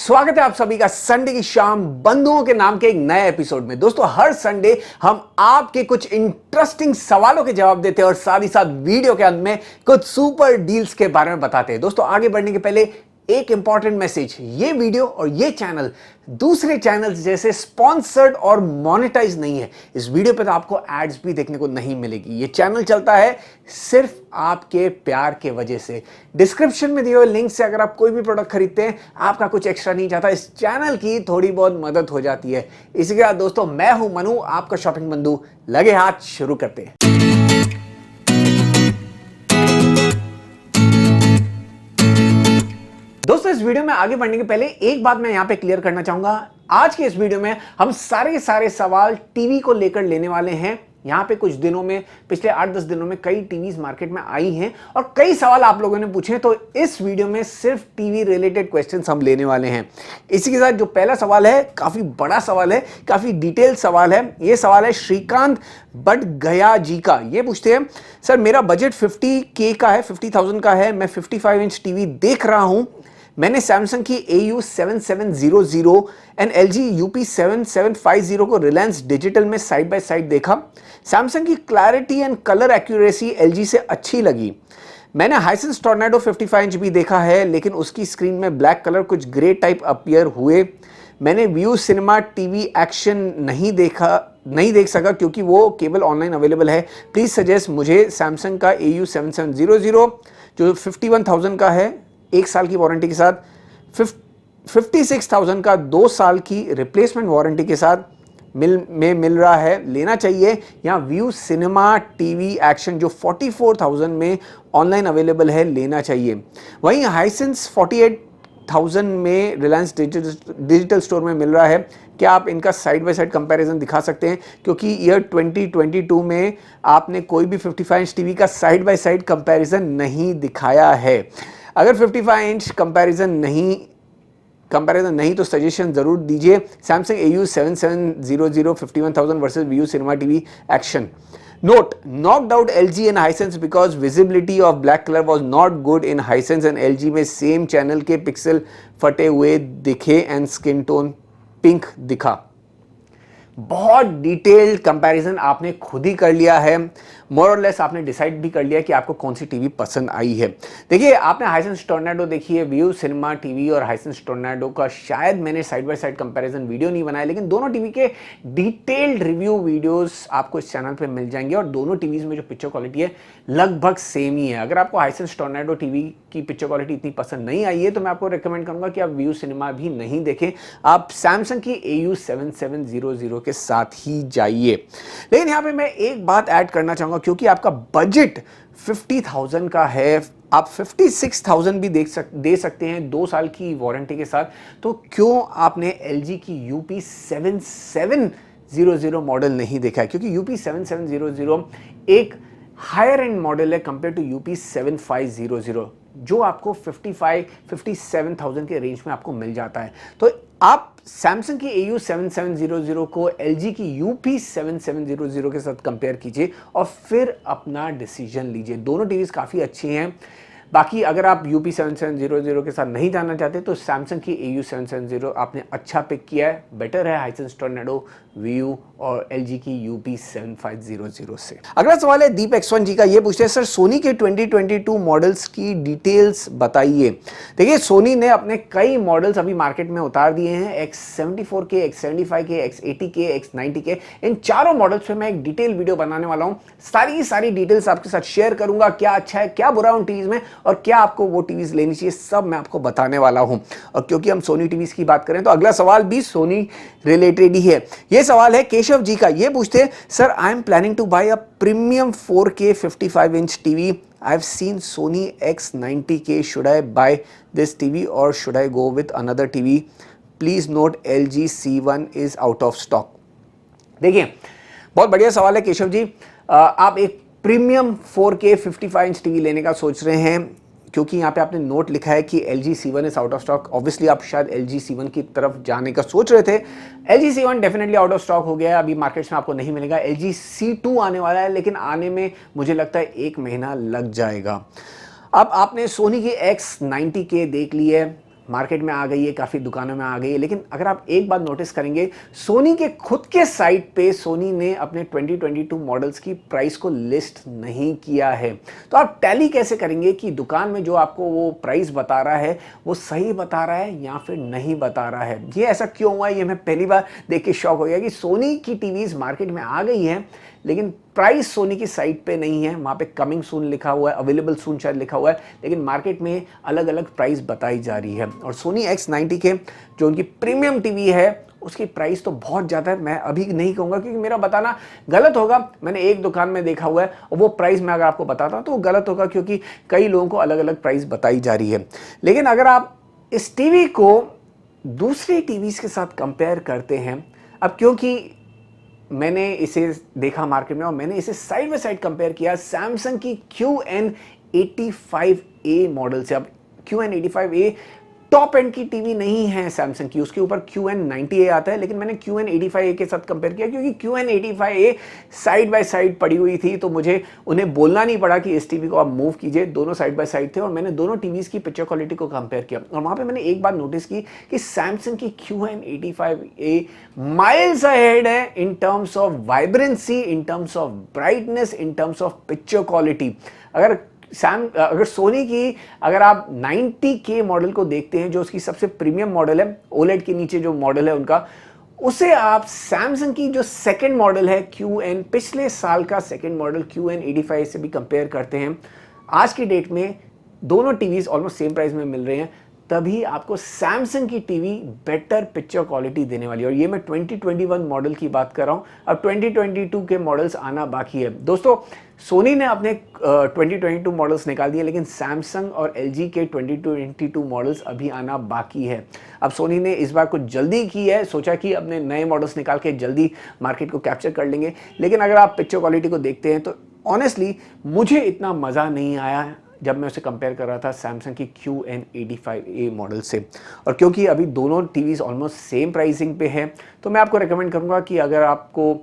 स्वागत है आप सभी का संडे की शाम बंधुओं के नाम के एक नए एपिसोड में। दोस्तों हर संडे हम आपके कुछ इंटरेस्टिंग सवालों के जवाब देते हैं और साथ ही साथ वीडियो के अंत में कुछ सुपर डील्स के बारे में बताते हैं। दोस्तों आगे बढ़ने के पहले एक इंपॉर्टेंट मैसेज, ये वीडियो और ये चैनल दूसरे चैनल्स जैसे स्पॉन्सर्ड और मोनेटाइज नहीं है। इस वीडियो पे तो आपको एड्स भी देखने को नहीं मिलेगी। ये चैनल चलता है सिर्फ आपके प्यार के वजह से। डिस्क्रिप्शन में दिए हुए लिंक से अगर आप कोई भी प्रोडक्ट खरीदते हैं, आपका कुछ एक्स्ट्रा नहीं जाता, इस चैनल की थोड़ी बहुत मदद हो जाती है। इसी के साथ दोस्तों मैं हूं मनु, आपका शॉपिंग बंधु। लगे हाथ शुरू करते हैं। दोस्तों इस वीडियो में आगे बढ़ने के पहले एक बात मैं यहां पे क्लियर करना चाहूंगा। आज के इस वीडियो में हम सारे सवाल टीवी को लेकर लेने वाले हैं। यहां पे कुछ दिनों में, पिछले 8-10 दिनों में कई टीवीज मार्केट में आई हैं और कई सवाल आप लोगों ने पूछे, तो इस वीडियो में सिर्फ टीवी रिलेटेड क्वेश्चंस हम लेने वाले हैं। इसी के साथ जो पहला सवाल है, काफी बड़ा सवाल है, काफी डिटेल सवाल है। यह सवाल है श्रीकांत बट गया जी का। ये पूछते हैं, सर मेरा बजट 50K का है, 50,000 का है, मैं 55 इंच टीवी देख रहा हूं। मैंने सैमसंग की AU7700 एंड LG UP7750 को रिलायंस डिजिटल में साइड बाय साइड देखा। सैमसंग की clarity and colour accuracy LG से अच्छी लगी। मैंने हाइसेंस टॉर्नेडो 55 इंच भी देखा है, लेकिन उसकी स्क्रीन में ब्लैक कलर कुछ ग्रे टाइप अपीयर हुए। मैंने व्यू सिनेमा टीवी एक्शन नहीं देख सका क्योंकि वो केवल ऑनलाइन अवेलेबल है। प्लीज सजेस्ट मुझे सैमसंग का AU7700 जो 51,000 का है, 1 साल की वारंटी के साथ, 56,000 का 2 साल की रिप्लेसमेंट वारंटी के साथ मिल रहा है, लेना चाहिए। यहाँ व्यू सिनेमा टीवी एक्शन जो 44,000 में ऑनलाइन अवेलेबल है, लेना चाहिए। वहीं हाइसेंस 48,000 में रिलायंस डिजिटल स्टोर में मिल रहा है। क्या आप इनका साइड बाय साइड कंपैरिजन दिखा सकते हैं, क्योंकि ईयर 2022 में आपने कोई भी 55 इंच टीवी का साइड बाय साइड कंपैरिजन नहीं दिखाया है। अगर 55 इंच कंपैरिजन नहीं तो सजेशन जरूर दीजिए। Samsung AU7700 51,000 versus view cinema TV action. Note, knocked out LG and Hisense because visibility of black color was not good in Hisense and LG में same channel के पिक्सल फटे हुए दिखे and skin tone pink दिखा। बहुत detailed comparison आपने खुद ही कर लिया है। मोर और लेस आपने डिसाइड भी कर लिया कि आपको कौन सी टीवी पसंद आई है। देखिए, आपने हाइसेंस टॉर्नेडो देखी है, व्यू सिनेमा टीवी और हाइसेंस टॉर्नेडो का शायद मैंने side by side comparison video नहीं बनाया, लेकिन दोनों टीवी के डिटेल्ड रिव्यू वीडियोस आपको इस चैनल पे मिल जाएंगे और दोनों टीवीज में जो पिक्चर क्वालिटी है लगभग सेम ही है। अगर आपको हाइसेंस टॉर्नेडो टीवी की पिक्चर क्वालिटी इतनी पसंद नहीं आई है तो मैं आपको रिकमेंड करूंगा कि आप व्यू सिनेमा भी नहीं देखें, आप सैमसंग की AU7700 के साथ ही जाइए। लेकिन यहां पे मैं एक बात ऐड करना चाहूंगा, क्योंकि आपका बजट 50,000 का है, आप 56,000 भी दे सकते हैं 2 साल की वारंटी के साथ, तो क्यों आपने LG की UP7700 मॉडल नहीं देखा है? क्योंकि UP7700 एक हायर एंड मॉडल है कंपेयर टू UP7500 जो आपको 57,000 के रेंज में आपको मिल जाता है। तो आप सैमसंग की AU7700 को LG की UP7700 के साथ कंपेयर कीजिए और फिर अपना डिसीजन लीजिए। दोनों टीवीज काफ़ी अच्छी हैं। बाकी अगर आप UP7700 के साथ नहीं जाना चाहते तो सैमसंग की AU7700 आपने अच्छा पिक किया है, बेटर है हाइसेंस टॉर्नेडो, व्यू और LG की UP7500 से। अगला सवाल है दीप X1 जी का। ये पूछते हैं, सर सोनी के 2022 मॉडल्स की डिटेल्स बताइए। देखिए, सोनी ने अपने कई मॉडल्स अभी मार्केट में उतार दिए हैं, X74K, X75K, X80K, X90K। इन चारों मॉडल्स पे मैं एक डिटेल वीडियो बनाने वाला हूँ। सारी डिटेल्स आपके साथ शेयर करूंगा, क्या अच्छा है, क्या बुरा उन टीवीज में और क्या आपको वो टीवीज लेनी चाहिए, सब मैं आपको बताने वाला हूं। और क्योंकि हम सोनी टीवीज की बात करें तो अगला सवाल भी सोनी रिलेटेड ही है। यह सवाल है केशव जी का। ये पूछते हैं, sir I am planning to buy a premium 4K 55 inch TV. I have seen Sony X90K। Should I buy this TV और should I go with another TV? Please note LG C1 is out of stock. देखिए, बहुत बढ़िया सवाल है केशव जी। आप एक premium 4K 55 inch TV लेने का सोच रहे हैं, क्योंकि यहाँ पे आपने नोट लिखा है कि LG C1 is out of stock. Obviously आप शायद LG C1 की तरफ जाने का सोच रहे थे। LG C1 definitely out of stock हो गया है, अभी मार्केट्स में आपको नहीं मिलेगा। LG C2 आने वाला है, लेकिन आने में मुझे लगता है 1 महीना लग जाएगा। अब आपने सोनी की X90K देख ली है, मार्केट में आ गई है, काफ़ी दुकानों में आ गई है, लेकिन अगर आप एक बात नोटिस करेंगे, सोनी के खुद के साइट पे सोनी ने अपने 2022 मॉडल्स की प्राइस को लिस्ट नहीं किया है। तो आप टैली कैसे करेंगे कि दुकान में जो आपको वो प्राइस बता रहा है वो सही बता रहा है या फिर नहीं बता रहा है? ये ऐसा क्यों हुआ, ये मैं पहली बार देख के शॉक हो गया कि सोनी की टीवीज मार्केट में आ गई है लेकिन प्राइस सोनी की साइट पे नहीं है। वहाँ पे कमिंग सून लिखा हुआ है, अवेलेबल सून शायद लिखा हुआ है, लेकिन मार्केट में अलग अलग प्राइस बताई जा रही है। और सोनी X90 के जो उनकी प्रीमियम टीवी है उसकी प्राइस तो बहुत ज़्यादा है। मैं अभी नहीं कहूँगा क्योंकि मेरा बताना गलत होगा। मैंने एक दुकान में देखा हुआ है और वो प्राइस मैं अगर आपको बताता तो वो गलत होगा क्योंकि कई लोगों को अलग अलग प्राइस बताई जा रही है। लेकिन अगर आप इस टीवी को दूसरी टीवीज़ के साथ कंपेयर करते हैं, अब क्योंकि मैंने इसे देखा मार्केट में और मैंने इसे साइड बाय साइड कंपेयर किया सैमसंग की QN85A मॉडल से। अब QN85A टॉप एंड की टीवी नहीं है सैमसंग की, उसके ऊपर QN90A आता है, लेकिन मैंने QN85A के साथ कंपेयर किया क्योंकि QN85A साइड बाय साइड पड़ी हुई थी तो मुझे उन्हें बोलना नहीं पड़ा कि इस टीवी को आप मूव कीजिए। दोनों साइड बाय साइड थे और मैंने दोनों टीवीज़ की पिक्चर क्वालिटी को कंपेयर किया और वहाँ पे मैंने एक बात नोटिस की कि सैमसंग की QN85A माइल्स अहेड है in terms of vibrancy, in terms of brightness, in terms of picture quality. अगर सोनी की अगर आप 90K मॉडल को देखते हैं जो उसकी सबसे प्रीमियम मॉडल है, ओलेड के नीचे जो मॉडल है उनका, उसे आप सैमसंग की जो सेकंड मॉडल है QN, पिछले साल का सेकंड मॉडल QN85 से भी कंपेयर करते हैं, आज की डेट में दोनों टीवीज ऑलमोस्ट सेम प्राइस में मिल रहे हैं, तभी आपको सैमसंग की टीवी बेटर पिक्चर क्वालिटी देने वाली है। और ये मैं 2021 मॉडल की बात कर रहा हूँ, अब 2022 के मॉडल्स आना बाकी है। दोस्तों, सोनी ने अपने 2022 मॉडल्स निकाल दिए लेकिन सैमसंग और LG के 2022 मॉडल्स अभी आना बाकी है। अब सोनी ने इस बार कुछ जल्दी की है, सोचा कि अपने नए मॉडल्स निकाल के जल्दी मार्केट को कैप्चर कर लेंगे, लेकिन अगर आप पिक्चर क्वालिटी को देखते हैं तो ऑनेस्टली मुझे इतना मज़ा नहीं आया जब मैं उसे कंपेयर कर रहा था सैमसंग की QN85A मॉडल से। और क्योंकि अभी दोनों टीवीज़ ऑलमोस्ट सेम प्राइसिंग पे हैं तो मैं आपको रेकमेंड करूंगा कि अगर आपको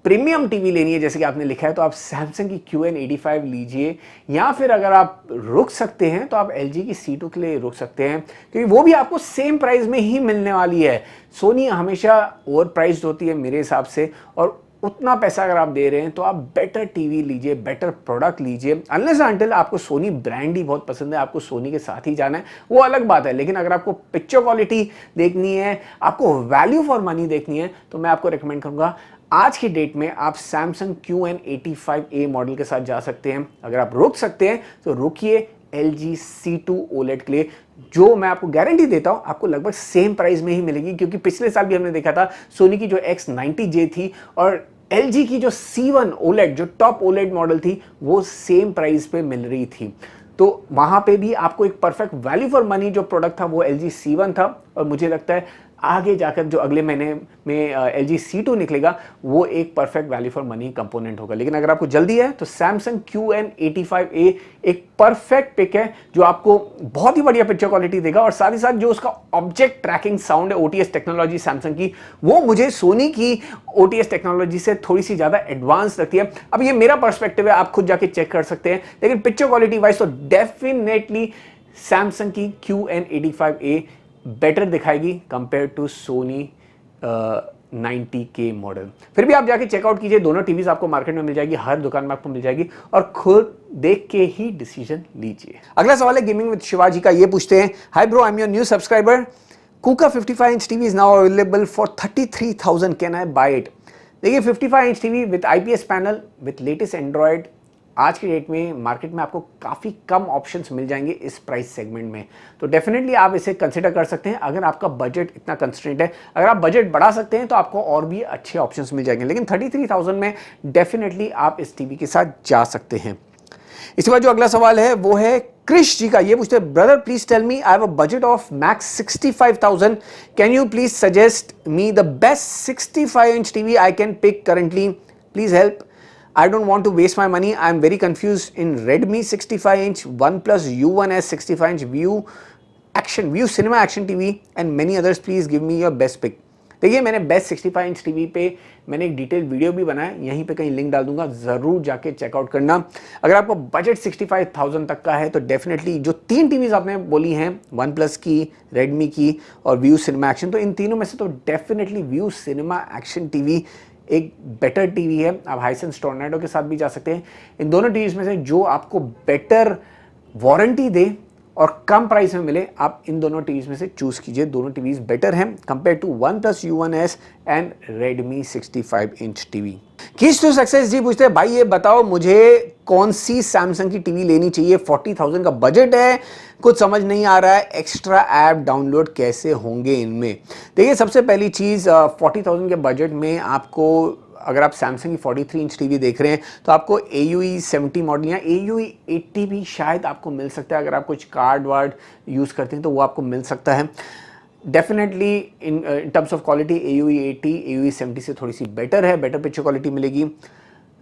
प्रीमियम टीवी लेनी है जैसे कि आपने लिखा है तो आप सैमसंग की QN85 लीजिए, या फिर अगर आप रुक सकते हैं तो आप LG की C2 के लिए रुक सकते हैं क्योंकि वो भी आपको सेम प्राइस में ही मिलने वाली है। सोनी हमेशा ओवर प्राइस्ड होती है मेरे हिसाब से, और उतना पैसा अगर आप दे रहे हैं तो आप बेटर टीवी लीजिए, बेटर प्रोडक्ट लीजिए। अनलेस अनटिल आपको सोनी ब्रांड ही बहुत पसंद है, आपको सोनी के साथ ही जाना है, वो अलग बात है। लेकिन अगर आपको पिक्चर क्वालिटी देखनी है, आपको वैल्यू फॉर मनी देखनी है, तो मैं आपको रेकमेंड करूंगा आज की डेट में आप सैमसंग QN85A मॉडल के साथ जा सकते हैं। अगर आप रुक सकते हैं तो रुकिए LG C2 OLED के लिए, जो मैं आपको गारंटी देता हूं आपको लगभग सेम प्राइस में ही मिलेगी। क्योंकि पिछले साल भी हमने देखा था सोनी की जो X90J थी और LG की जो C1 OLED जो टॉप OLED मॉडल थी वो सेम प्राइस पे मिल रही थी, तो वहां पे भी आपको एक परफेक्ट वैल्यू फॉर मनी जो प्रोडक्ट था वो LG C1 था। और मुझे लगता है आगे जाकर जो अगले महीने में LG C2 निकलेगा वो एक perfect value for money component होगा। लेकिन अगर आपको जल्दी है तो सैमसंग QN85A एक परफेक्ट पिक है जो आपको बहुत ही बढ़िया पिक्चर क्वालिटी देगा, और साथ ही साथ जो उसका ऑब्जेक्ट ट्रैकिंग साउंड है, OTS टेक्नोलॉजी सैमसंग की, वो मुझे सोनी की OTS टेक्नोलॉजी से थोड़ी सी ज़्यादा एडवांस लगती है। अब ये मेरा पर्सपेक्टिव है, आप खुद जाके चेक कर सकते हैं, लेकिन पिक्चर क्वालिटी वाइज तो डेफिनेटली सैमसंग की QN85A बेटर दिखाएगी compare to Soni 90K model. फिर भी आप जाके चेकआउट कीजिए, दोनों टीवीज आपको मार्केट में मिल जाएगी, हर दुकान में आपको मिल जाएगी, और खुद देख के ही डिसीजन लीजिए। अगला सवाल है गेमिंग विद शिवाजी का, ये पूछते हैं, hi bro, I am your new subscriber, Coocaa 55 inch TV is now available for 33,000, can I buy it? देखिए 55 inch TV with IPS panel with latest Android आज की डेट में मार्केट में आपको काफ़ी कम ऑप्शंस मिल जाएंगे इस प्राइस सेगमेंट में, तो डेफिनेटली आप इसे कंसिडर कर सकते हैं अगर आपका बजट इतना कंस्ट्रेंट है। अगर आप बजट बढ़ा सकते हैं तो आपको और भी अच्छे ऑप्शंस मिल जाएंगे, लेकिन 33,000 में डेफिनेटली आप इस टीवी के साथ जा सकते हैं। इसके बाद जो अगला सवाल है वो है क्रिश जी का, ये पूछते हैं, brother please tell me, I have a budget of max 65,000, can you please suggest me the best 65 inch TV I can pick currently, please help, I don't want to waste my money. I am very confused in Redmi 65 inch, OnePlus U1S 65 inch, View Cinema Action TV and many others. Please give me your best pick. देखिए मैंने best 65 inch TV पे मैंने एक detail video भी बनाया, यहीं पे कहीं लिंक डाल दूंगा, ज़रूर जाके चेकआउट करना। अगर आपको बजट 65,000 तक का है तो डेफिनेटली जो 3 टीवीज़ आपने बोली हैं, वन प्लस की, रेडमी की और व्यू सिनेमा एक्शन, तो इन तीनों में से तो definitely view cinema action TV एक बेटर टीवी है। आप हाइसेंस टोर्नेडो के साथ भी जा सकते हैं। इन दोनों टीवीज़ में से जो आपको बेटर वारंटी दे और कम प्राइस में मिले, आप इन दोनों टीवीज में से चूज कीजिए। दोनों टीवीज बेटर हैं compare to OnePlus U1S and Redmi 65 inch TV. Keys to success जी पूछते हैं, भाई ये बताओ मुझे कौन सी सैमसंग की टीवी लेनी चाहिए, 40,000 का बजट है, कुछ समझ नहीं आ रहा है, एक्स्ट्रा ऐप डाउनलोड कैसे होंगे इनमें। देखिए सबसे पहली चीज़ 40,000 के बजट में आपको, अगर आप सैमसंग की 43 इंच टीवी देख रहे हैं तो आपको AUE 70 मॉडल या AUE 80 भी शायद आपको मिल सकता है। अगर आप कुछ कार्ड वार्ड यूज़ करते हैं तो वो आपको मिल सकता है। Definitely in terms of quality AUE 80 AUE 70 से थोड़ी सी बेटर है, बेटर पिक्चर क्वालिटी मिलेगी।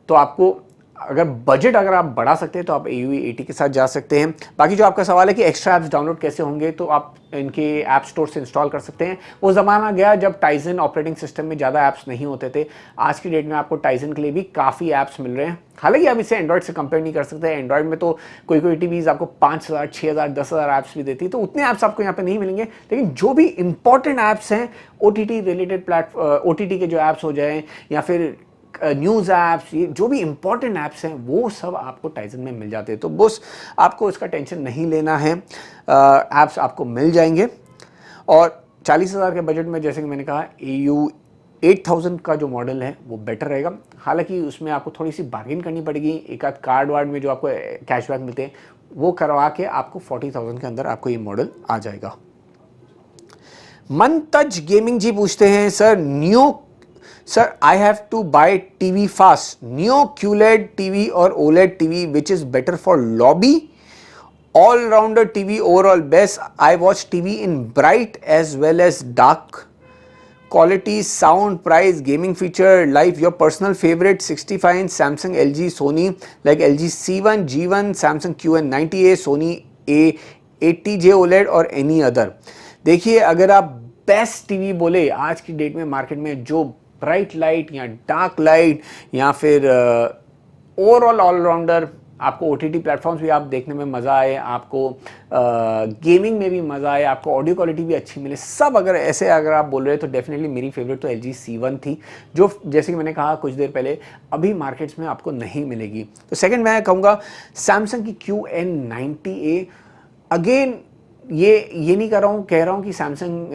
तो आपको अगर आप बढ़ा सकते हैं तो आप AUE 80 के साथ जा सकते हैं। बाकी जो आपका सवाल है कि एक्स्ट्रा ऐप्स डाउनलोड कैसे होंगे, तो आप इनके ऐप स्टोर से इंस्टॉल कर सकते हैं। वो ज़माना गया जब टाइजन ऑपरेटिंग सिस्टम में ज़्यादा ऐप्स नहीं होते थे। आज की डेट में आपको टाइजन के लिए भी काफ़ी ऐप्स मिल रहे हैं। हालांकि आप इसे एंड्रॉइड से कंपेयर नहीं कर सकते। एंड्रॉइड में तो कोई टीवीज़ आपको 5,000, 6,000, 10,000 ऐप्स भी देती है, तो उतने ऐप्स आपको यहाँ पे नहीं मिलेंगे। लेकिन जो भी इंपॉर्टेंट ऐप्स हैं, OTT रिलेटेड OTT के जो ऐप्स हो जाएँ या फिर न्यूज़ ऐप्स, ये जो भी इंपॉर्टेंट ऐप्स हैं वो सब आपको टाइजन में मिल जाते हैं। तो बस आपको इसका टेंशन नहीं लेना है, ऐप्स आपको मिल जाएंगे। और 40,000 के बजट में जैसे कि मैंने कहा AU 8000 का जो मॉडल है वो बेटर रहेगा। हालांकि उसमें आपको थोड़ी सी बार्गेन करनी पड़ेगी, एक आध कार्ड वार्ड में जो आपको कैशबैक मिलते हैं वो करवा के आपको 40,000 के अंदर आपको ये मॉडल आ जाएगा। मंतज गेमिंग जी पूछते हैं, Sir, I have to buy TV fast, Neo QLED TV or OLED TV, which is better for lobby? All-rounder TV overall best. I watch TV in bright as well as dark. Quality, sound, price, gaming feature, life. Your personal favorite 65 inch Samsung, LG, Sony, like LG C1, G1, Samsung QN90A, Sony A80J OLED और any other. देखिए अगर आप best TV बोले आज की date में market में, जो ब्राइट लाइट या डार्क लाइट या फिर ओवरऑल ऑलराउंडर, आपको OTT प्लेटफॉर्म्स भी आप देखने में मज़ा आए, आपको गेमिंग में भी मज़ा आए, आपको ऑडियो क्वालिटी भी अच्छी मिले, सब अगर आप बोल रहे हैं तो डेफिनेटली मेरी फेवरेट तो LG C1 थी, जो जैसे कि मैंने कहा कुछ देर पहले अभी मार्केट्स में आपको नहीं मिलेगी। तो सेकंड मैं कहूँगा सैमसंग की QN90A। अगेन ये नहीं कह रहा हूँ कि सैमसंग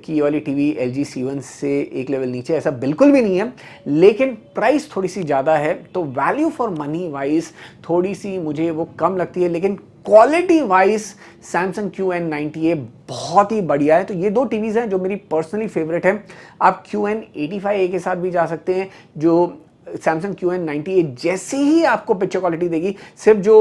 की वाली टीवी LG C1 से एक लेवल नीचे, ऐसा बिल्कुल भी नहीं है, लेकिन प्राइस थोड़ी सी ज़्यादा है तो वैल्यू फॉर मनी वाइज थोड़ी सी मुझे वो कम लगती है। लेकिन क्वालिटी वाइज सैमसंग QN90A बहुत ही बढ़िया है। तो ये दो टीवीज़ हैं जो मेरी पर्सनली फेवरेट है। आप QN85A के साथ भी जा सकते हैं, जो सैमसंग QN90A जैसी ही आपको पिक्चर क्वालिटी देगी, सिर्फ जो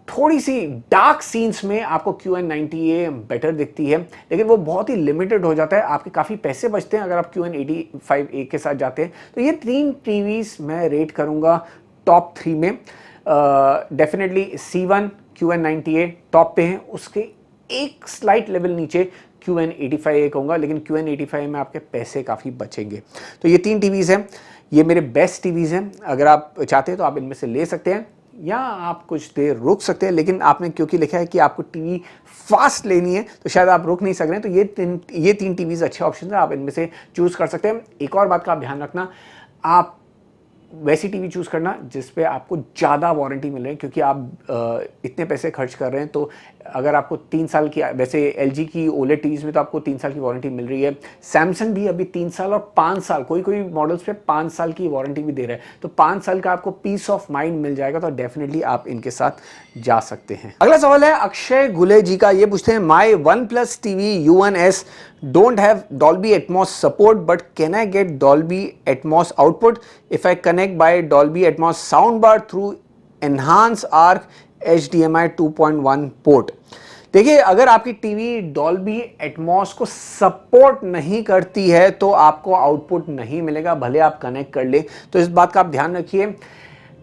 थोड़ी सी डार्क सीन्स में आपको QN90A बेटर दिखती है, लेकिन वो बहुत ही लिमिटेड हो जाता है, आपके काफ़ी पैसे बचते हैं अगर आप QN85A के साथ जाते हैं। तो ये 3 टीवीज़ मैं रेट करूँगा टॉप 3 में। डेफिनेटली C1, QN90A टॉप पे हैं, उसके एक स्लाइट लेवल नीचे QN85A कहूँगा, लेकिन QN85A में आपके पैसे काफ़ी बचेंगे। तो ये 3 टीवीज़ हैं, ये मेरे बेस्ट टीवीज़ हैं। अगर आप चाहते हैं तो आप इनमें से ले सकते हैं या आप कुछ देर रुक सकते हैं, लेकिन आपने क्योंकि लिखा है कि आपको टीवी फास्ट लेनी है तो शायद आप रुक नहीं सक रहे हैं। तो ये तीन टीवीज़ अच्छे ऑप्शन है, आप इनमें से चूज़ कर सकते हैं। एक और बात का आप ध्यान रखना, आप वैसी टीवी चूज़ करना जिस पे आपको ज़्यादा वारंटी मिल रही है, क्योंकि आप इतने पैसे खर्च कर रहे हैं तो अगर आपको 3 साल की, वैसे LG की OLED टीवीज़ में तो आपको 3 साल की वारंटी मिल रही है, सैमसंग भी अभी 3 साल और 5 साल, कोई मॉडल्स पे 5 साल की वारंटी भी दे रहा है। तो 5 साल का आपको पीस ऑफ माइंड मिल जाएगा, तो डेफिनेटली आप इनके साथ जा सकते हैं। अगला सवाल है अक्षय गुले जी का, ये पूछते हैं, माई OnePlus TV U1S don't have Dolby Atmos support, but can I get Dolby Atmos output if I connect by Dolby Atmos soundbar through Enhance Arc HDMI 2.1 port? देखिए अगर आपकी टीवी डॉल्बी एटमॉस को सपोर्ट नहीं करती है तो आपको output नहीं मिलेगा, भले आप कनेक्ट कर ले। तो इस बात का आप ध्यान रखिए।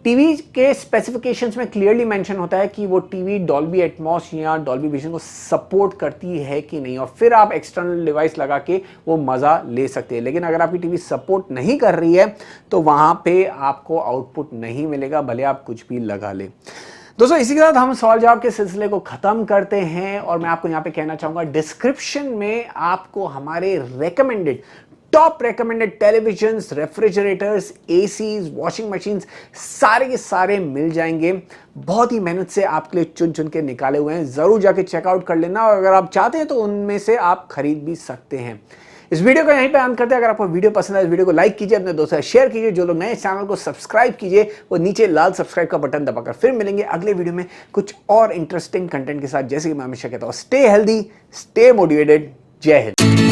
टीवी के स्पेसिफिकेशंस में क्लियरली मेंशन होता है कि वो टीवी डॉल्बी एटमॉस या डॉल्बी विजन को सपोर्ट करती है कि नहीं, और फिर आप एक्सटर्नल डिवाइस लगा के वो मज़ा ले सकते हैं। लेकिन अगर आपकी टीवी सपोर्ट नहीं कर रही है तो वहाँ पे आपको आउटपुट नहीं मिलेगा, भले आप कुछ भी लगा लें। दोस्तों, इसी के साथ हम सवाल जवाब के सिलसिले को खत्म करते हैं और मैं आपको यहाँ पे कहना चाहूँगा, डिस्क्रिप्शन में आपको हमारे recommended top recommended televisions, refrigerators, ACs, washing machines सारे के सारे मिल जाएंगे। बहुत ही मेहनत से आपके लिए चुन चुन के निकाले हुए हैं, ज़रूर जाके चेकआउट कर लेना, और अगर आप चाहते हैं तो उनमें से आप खरीद भी सकते हैं। इस वीडियो को यहीं पे अंत करते हैं। अगर आपको वीडियो पसंद है इस वीडियो को लाइक कीजिए, अपने दोस्तों से शेयर कीजिए। जो लोग नए चैनल को सब्सक्राइब कीजिए, वो नीचे लाल सब्सक्राइब का बटन दबाकर। फिर मिलेंगे अगले वीडियो में कुछ और इंटरेस्टिंग कंटेंट के साथ। जैसे कि मैं हमेशा कहता हूँ, स्टे हेल्दी, स्टे मोटिवेटेड। जय हिंद।